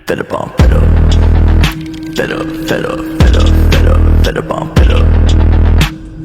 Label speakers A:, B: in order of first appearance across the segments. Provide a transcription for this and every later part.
A: Better bomb, better. Better, better, better, better, better bomb, better.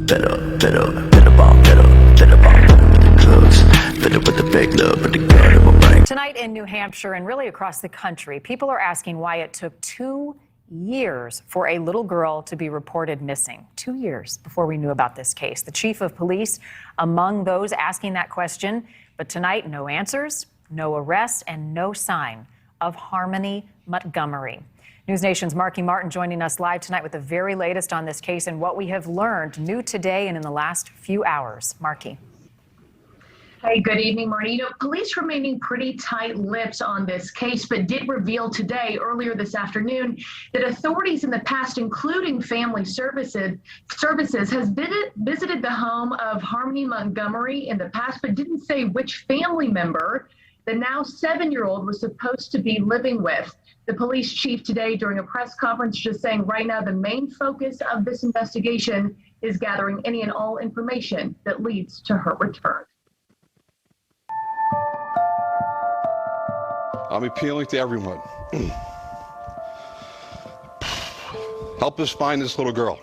A: Better, better, better bomb, better. Better bomb, better with the drugs. Better with the big love, with the gun in my brain.
B: Tonight in New Hampshire and really across the country, people are asking why it took 2 years for a little girl to be reported missing. 2 years before we knew about this case. The chief of police among those asking that question. But tonight, no answers, no arrests, and no sign of Harmony Montgomery. News Nation's Marky Martin joining us live tonight with the very latest on this case and what we have learned new today and in the last few hours. Marky.
C: Hey, good evening, Marty. You know, police remaining pretty tight-lipped on this case, but did reveal today, earlier this afternoon, that authorities in the past, including Family Services, has visited the home of Harmony Montgomery in the past, but didn't say which family member the now 7-year-old was supposed to be living with. The police chief today, during a press conference, just saying right now the main focus of this investigation is gathering any and all information that leads to her return.
D: I'm appealing to everyone. Help us find this little girl.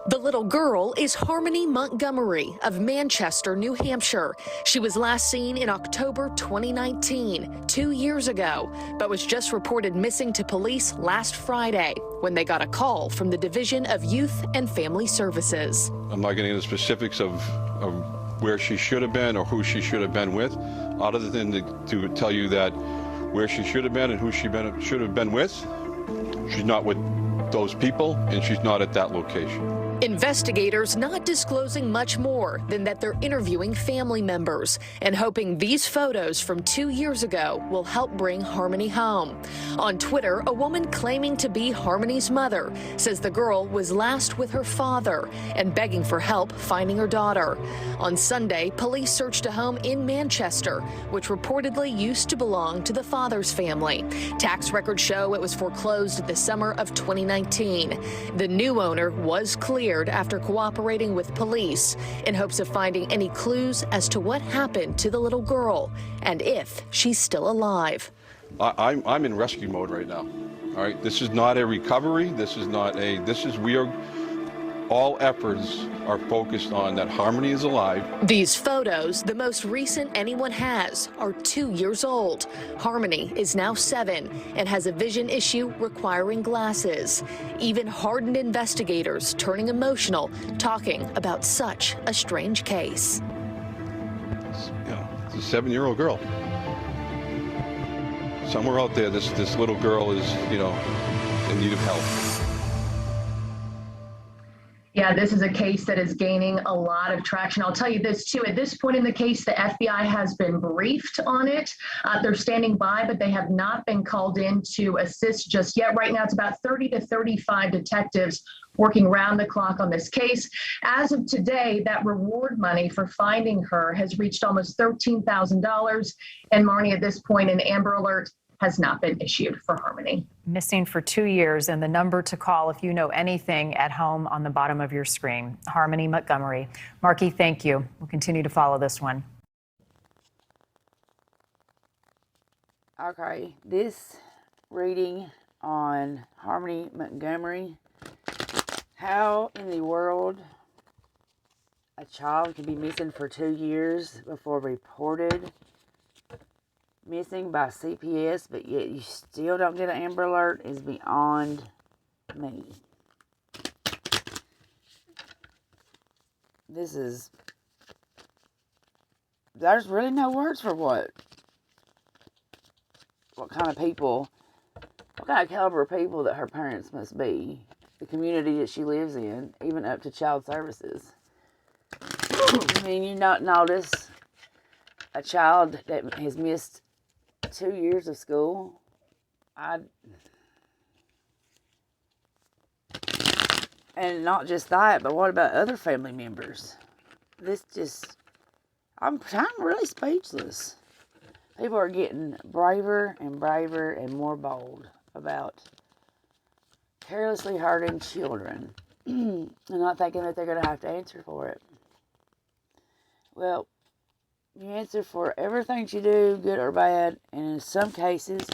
E: The little girl is Harmony Montgomery of Manchester, New Hampshire. She was last seen in October 2019, 2 years ago, but was just reported missing to police last Friday when they got a call from the Division of Youth and Family Services.
D: I'm not getting into specifics of where she should have been or who she should have been with, other than to tell you that where she should have been and who she should have been with, she's not with those people and she's not at that location.
E: Investigators not disclosing much more than that they're interviewing family members and hoping these photos from 2 years ago will help bring Harmony home. On Twitter, a woman claiming to be Harmony's mother says the girl was last with her father and begging for help finding her daughter. On Sunday, police searched a home in Manchester, which reportedly used to belong to the father's family. Tax records show it was foreclosed the summer of 2019. The new owner was cleared after cooperating with police in hopes of finding any clues as to what happened to the little girl and if she's still alive.
D: I'm in rescue mode right now. All right, this is not a recovery. All efforts are focused on that Harmony is alive.
E: These photos, the most recent anyone has, are 2 years old. Harmony is now 7 and has a vision issue requiring glasses. Even hardened investigators turning emotional, talking about such a strange case.
D: It's a 7-year-old girl. Somewhere out there, this little girl is, in need of help.
C: Yeah, this is a case that is gaining a lot of traction. I'll tell you this, too. At this point in the case, the FBI has been briefed on it. They're standing by, but they have not been called in to assist just yet. Right now, it's about 30 to 35 detectives working round the clock on this case. As of today, that reward money for finding her has reached almost $13,000. And Marnie, at this point, an Amber Alert has not been issued for Harmony.
B: Missing for 2 years, and the number to call if you know anything at home on the bottom of your screen. Harmony Montgomery. Marky, thank you. We'll continue to follow this one.
F: Okay, this reading on Harmony Montgomery. How in the world a child can be missing for 2 years before reported missing by CPS, but yet you still don't get an Amber Alert is beyond me. There's really no words for what kind of people, what kind of caliber of people that her parents must be, the community that she lives in, even up to child services. I mean, you not notice a child that has missed 2 years of school. And not just that, but what about other family members? I'm really speechless. People are getting braver and braver and more bold about carelessly hurting children and not thinking that they're going to have to answer for it. Well, you answer for everything you do, good or bad, and in some cases,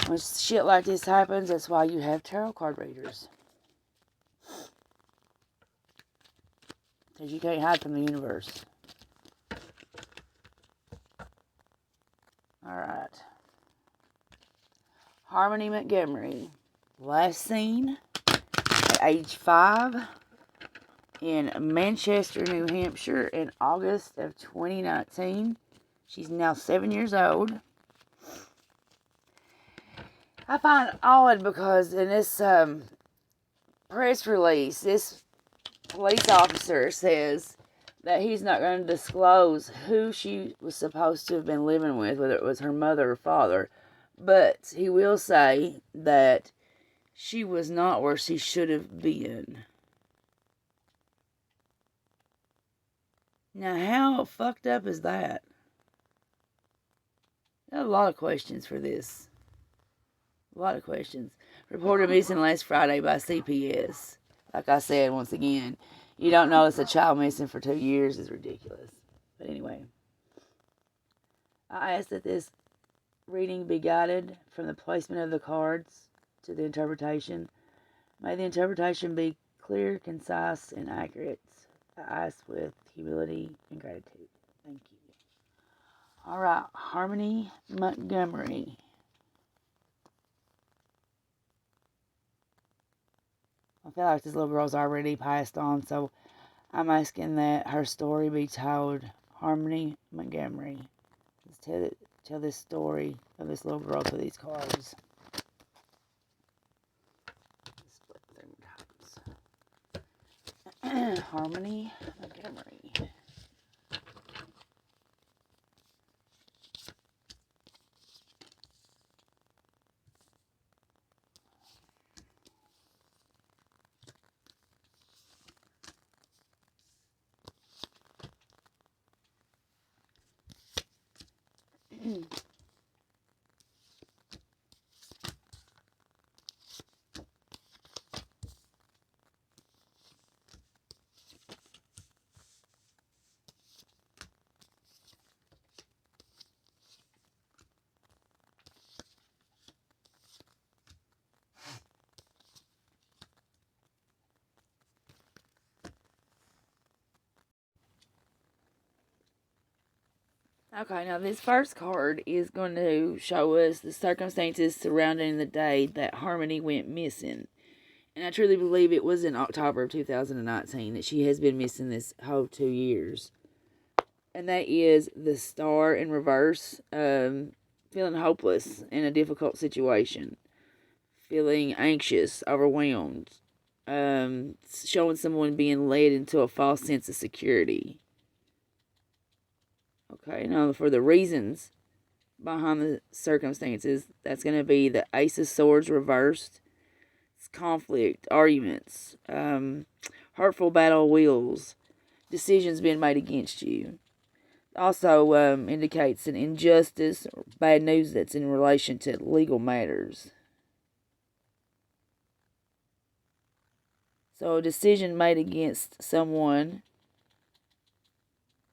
F: When shit like this happens, that's why you have tarot card readers. Because you can't hide from the universe. Alright. Harmony Montgomery. Last seen at age 5 in Manchester, New Hampshire in August of 2019. She's now 7 years old. I find it odd because in this press release, this police officer says that he's not going to disclose who she was supposed to have been living with, whether it was her mother or father, but he will say that she was not where she should have been. Now, how fucked up is that? I have a lot of questions for this. A lot of questions. Reported missing last Friday by CPS. Like I said, once again, you don't notice a child missing for 2 years is ridiculous. But anyway, I ask that this reading be guided from the placement of the cards to the interpretation. May the interpretation be clear, concise, and accurate. I ask with humility and gratitude. Thank you. All right, Harmony Montgomery. I feel like this little girl's already passed on, so I'm asking that her story be told. Harmony Montgomery. Let's tell this story of this little girl through these cards. Split them. Harmony Montgomery. Okay, now this first card is going to show us the circumstances surrounding the day that Harmony went missing. And I truly believe it was in October of 2019 that she has been missing this whole 2 years. And that is the Star in reverse, feeling hopeless in a difficult situation, feeling anxious, overwhelmed, showing someone being led into a false sense of security. Okay, now for the reasons behind the circumstances, that's going to be the Ace of Swords reversed. It's conflict, arguments, hurtful battle wheels, decisions being made against you. Also indicates an injustice or bad news that's in relation to legal matters. So a decision made against someone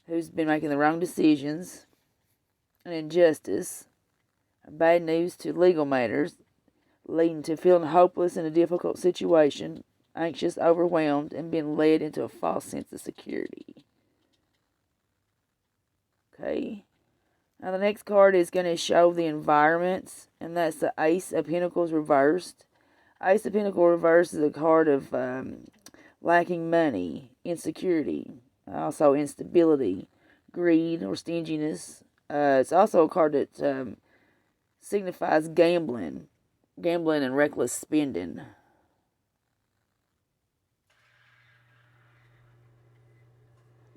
F: who's been making the wrong decisions, an injustice, bad news to legal matters, leading to feeling hopeless in a difficult situation, anxious, overwhelmed, and being led into a false sense of security. Okay. Now the next card is going to show the environments, and that's the Ace of Pentacles reversed. Ace of Pentacles reversed is a card of lacking money, insecurity, also instability, greed or stinginess. It's also a card that signifies gambling and reckless spending.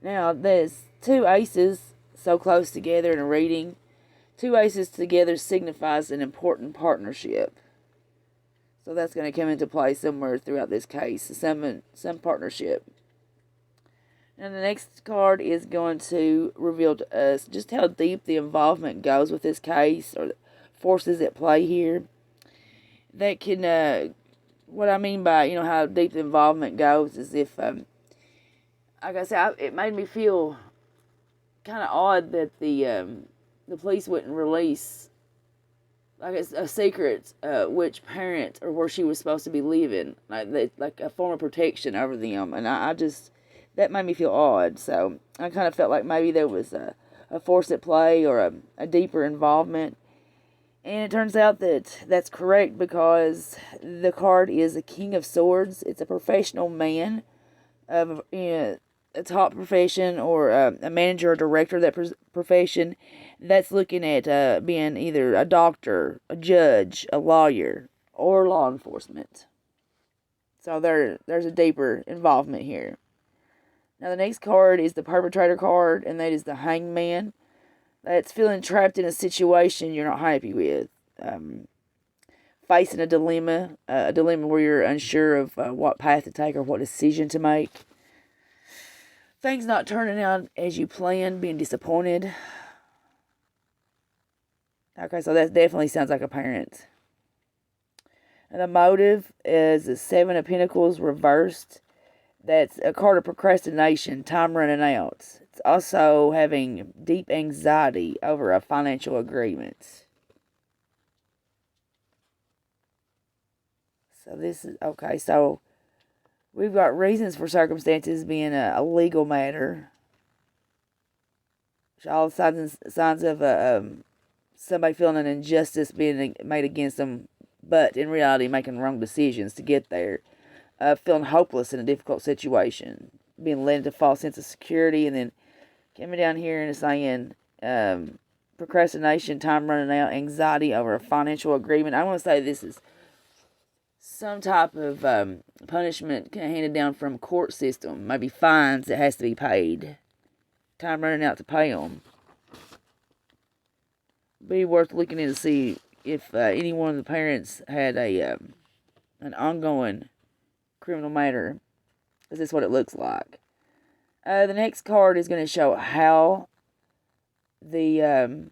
F: Now, there's two aces so close together in a reading. Two aces together signifies an important partnership. So that's going to come into play somewhere throughout this case, some partnership. And the next card is going to reveal to us just how deep the involvement goes with this case, or the forces at play here. That can, what I mean by, how deep the involvement goes is if, like I said, it made me feel kind of odd that the police wouldn't release like it's a secret which parent or where she was supposed to be living, like a form of protection over them. And I just, that made me feel odd. So I kind of felt like maybe there was a force at play or a deeper involvement. And it turns out that that's correct, because the card is a King of Swords. It's a professional man of a top profession, or a manager or director of that profession, that's looking at being either a doctor, a judge, a lawyer, or law enforcement. So there's a deeper involvement here. Now the next card is the perpetrator card, and that is the Hangman. That's feeling trapped in a situation you're not happy with. Facing a dilemma where you're unsure of what path to take or what decision to make. Things not turning out as you planned, being disappointed. Okay, so that definitely sounds like a parent. And the motive is the Seven of Pentacles reversed. That's a card of procrastination, time running out. It's also having deep anxiety over a financial agreement. So this is, okay, so we've got reasons for circumstances being a legal matter. All signs of somebody feeling an injustice being made against them, but in reality making wrong decisions to get there. Feeling hopeless in a difficult situation, being led into a false sense of security, and then coming down here and saying procrastination, time running out, anxiety over a financial agreement. I want to say this is some type of punishment handed down from court system, maybe fines that has to be paid. Time running out to pay them. Be worth looking in to see if any one of the parents had an ongoing criminal matter. This is what it looks like. The next card is going to show how the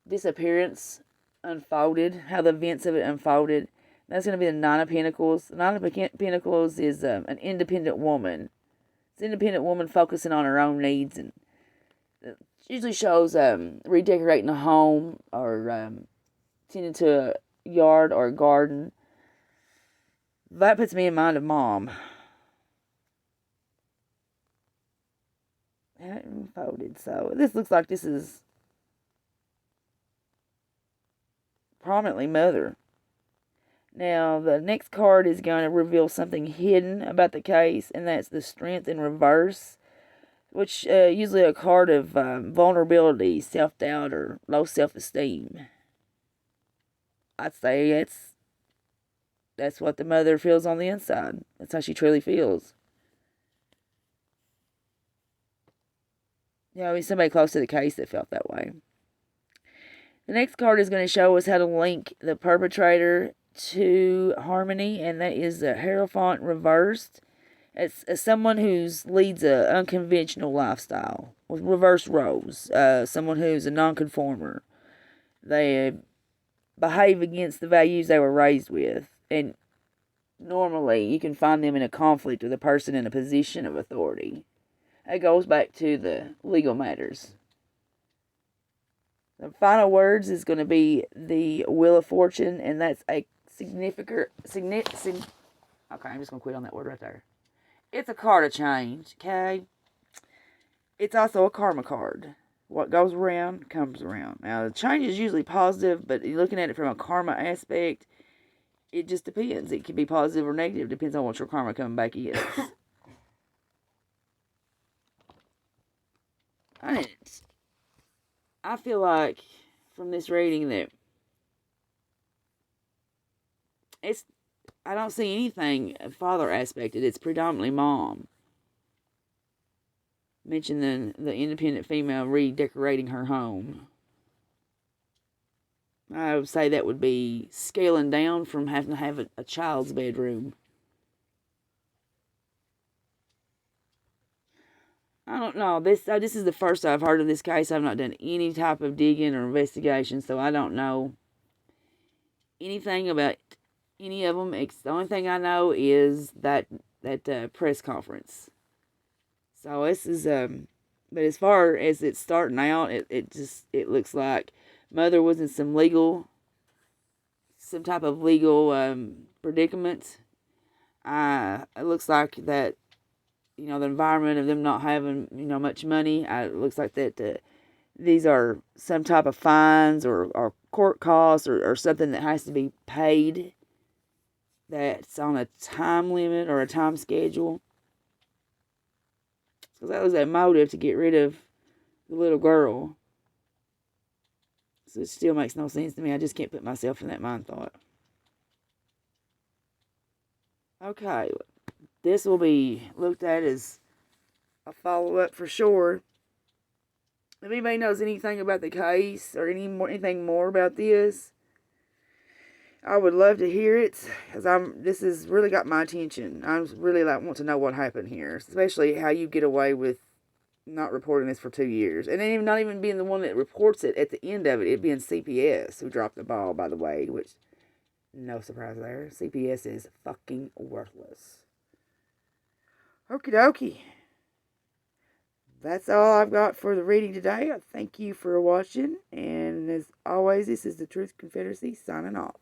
F: disappearance unfolded, how the events of it unfolded. That's going to be the Nine of Pentacles. The Nine of Pentacles is an independent woman. It's an independent woman focusing on her own needs, and it usually shows redecorating a home, or tending to a yard or a garden. That puts me in mind of Mom. That unfolded. So this looks like this is prominently Mother. Now the next card is going to reveal something hidden about the case, and that's the Strength in reverse, which usually a card of vulnerability, self-doubt, or low self-esteem. I'd say that's what the mother feels on the inside. That's how she truly feels. You know, I mean, somebody close to the case that felt that way. The next card is going to show us how to link the perpetrator to Harmony, and that is the Hierophant reversed. It's someone who leads an unconventional lifestyle with reverse roles. Someone who's a nonconformer. They behave against the values they were raised with. And normally you can find them in a conflict with a person in a position of authority. It goes back to the legal matters. The final words is going to be the Wheel of Fortune, and that's a significant. Okay, I'm just going to quit on that word right there. It's a card of change, okay? It's also a karma card. What goes around comes around. Now, the change is usually positive, but you're looking at it from a karma aspect. It just depends. It can be positive or negative. Depends on what your karma coming back is. I feel like from this reading that I don't see anything father aspected. It's predominantly Mom. Mentioned the independent female redecorating her home. I would say that would be scaling down from having to have a child's bedroom. I don't know. This is the first I've heard of this case. I've not done any type of digging or investigation, so I don't know anything about any of them. The only thing I know is that press conference. So this is but as far as it's starting out, it looks like mother was in some type of legal predicament. It looks like that, the environment of them not having, much money. It looks like that these are some type of fines or court costs or something that has to be paid. That's on a time limit or a time schedule. So that was a motive to get rid of the little girl. So it still makes no sense to me. I just can't put myself in that mind thought. Okay, this will be looked at as a follow-up for sure. If anybody knows anything about the case or anything more about this, I would love to hear it, because this has really got my attention. I really want to know what happened here, especially how you get away with not reporting this for 2 years. And then not even being the one that reports it at the end of it being CPS, who dropped the ball, by the way, which, no surprise there. CPS is fucking worthless. Okie dokie. That's all I've got for the reading today. Thank you for watching. And as always, this is the Truth Confederacy signing off.